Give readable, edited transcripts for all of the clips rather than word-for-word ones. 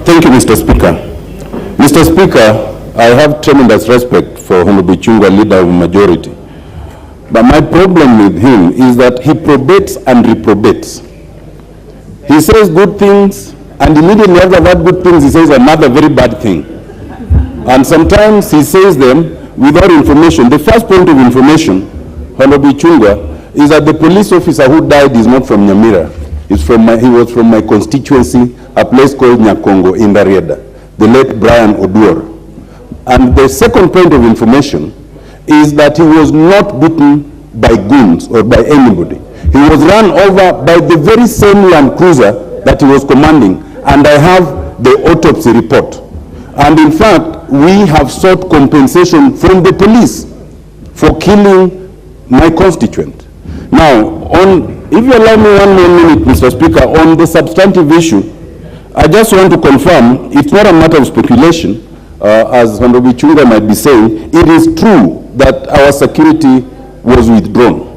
Thank you, Mr. Speaker. Mr. Speaker, I have tremendous respect for Honorable Chungwa, leader of majority. But my problem with him is that he probates and reprobates. He says good things, and immediately after that good things, he says another very bad thing. And sometimes he says them without information. The first point of information, Honorable Chungwa, is that the police officer who died is not from Nyamira. He was from my constituency, a place called Nyakongo in Darieda, the late Brian Oduor. And the second point of information is that he was not beaten by goons or by anybody. He was run over by the very same Land Cruiser that he was commanding, and I have the autopsy report. And in fact, we have sought compensation from the police for killing my constituent. Now, if you allow me 1 more minute, Mr. Speaker, on the substantive issue, I just want to confirm it's not a matter of speculation. As Honorable Chungwa might be saying, it is true that our security was withdrawn.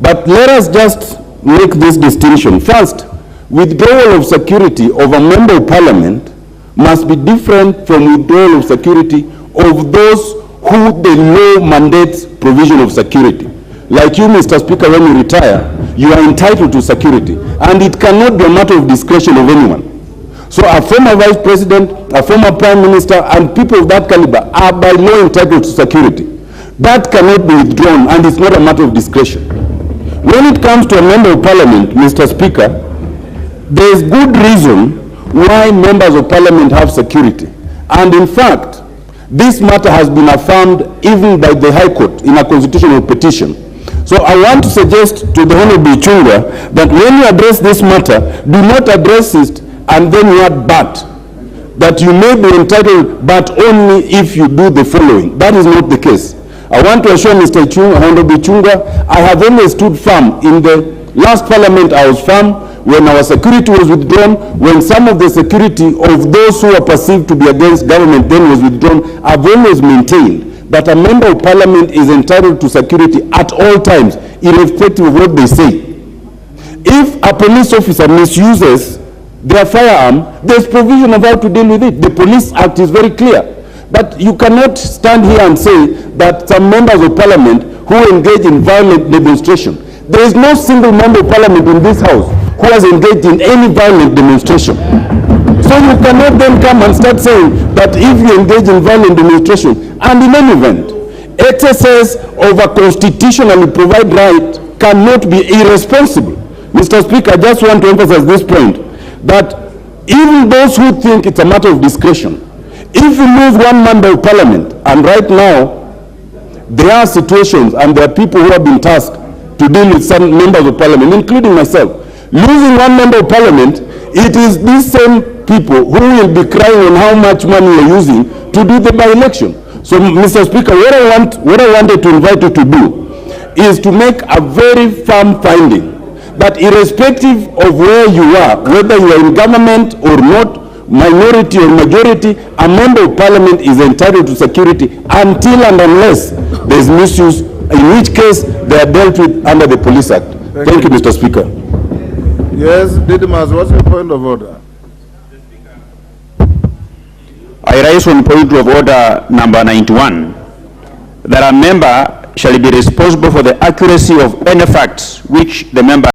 But let us just make this distinction. First, withdrawal of security of a member of parliament must be different from withdrawal of security of those who the law mandates provision of security. Like you, Mr. Speaker, when you retire, you are entitled to security, and it cannot be a matter of discretion of anyone. So a former vice president, a former prime minister, and people of that caliber are by law entitled to security. That cannot be withdrawn, and it's not a matter of discretion. When it comes to a member of parliament, Mr. Speaker, there is good reason why members of parliament have security. And in fact, this matter has been affirmed even by the High Court in a constitutional petition. So I want to suggest to the Honorable Chungwa that when you address this matter, do not address it and then you add but. That you may be entitled, but only if you do the following. That is not the case. I want to assure Mr. Chungwa, Honorable Chungwa, I have always stood firm. In the last parliament, I was firm. When our security was withdrawn, when some of the security of those who are perceived to be against government then was withdrawn, I've always maintained that a member of parliament is entitled to security at all times, irrespective of what they say. If a police officer misuses their firearm, there's provision of how to deal with it. The Police Act is very clear. But you cannot stand here and say that some members of parliament who engage in violent demonstration, there is no single member of parliament in this house who has engaged in any violent demonstration. So you cannot then come and start saying that if you engage in violent demonstration, and in any event, excesses of a constitutionally provided right cannot be irresponsible. Mr. Speaker, I just want to emphasize this point, that even those who think it's a matter of discretion, if you lose one member of parliament, and right now, there are situations and there are people who have been tasked to deal with some members of parliament, including myself. Losing one member of parliament, it is these same people who will be crying on how much money you're using to do the by-election. So, Mr. Speaker, what I wanted to invite you to do is to make a very firm finding that irrespective of where you are, whether you are in government or not, minority or majority, a member of parliament is entitled to security until and unless there is misuse, in which case they are dealt with under the Police Act. Thank you, Mr. Speaker. Yes, Didymus, what's your point of order? I raise on point of order number 91, that a member shall be responsible for the accuracy of any facts which the member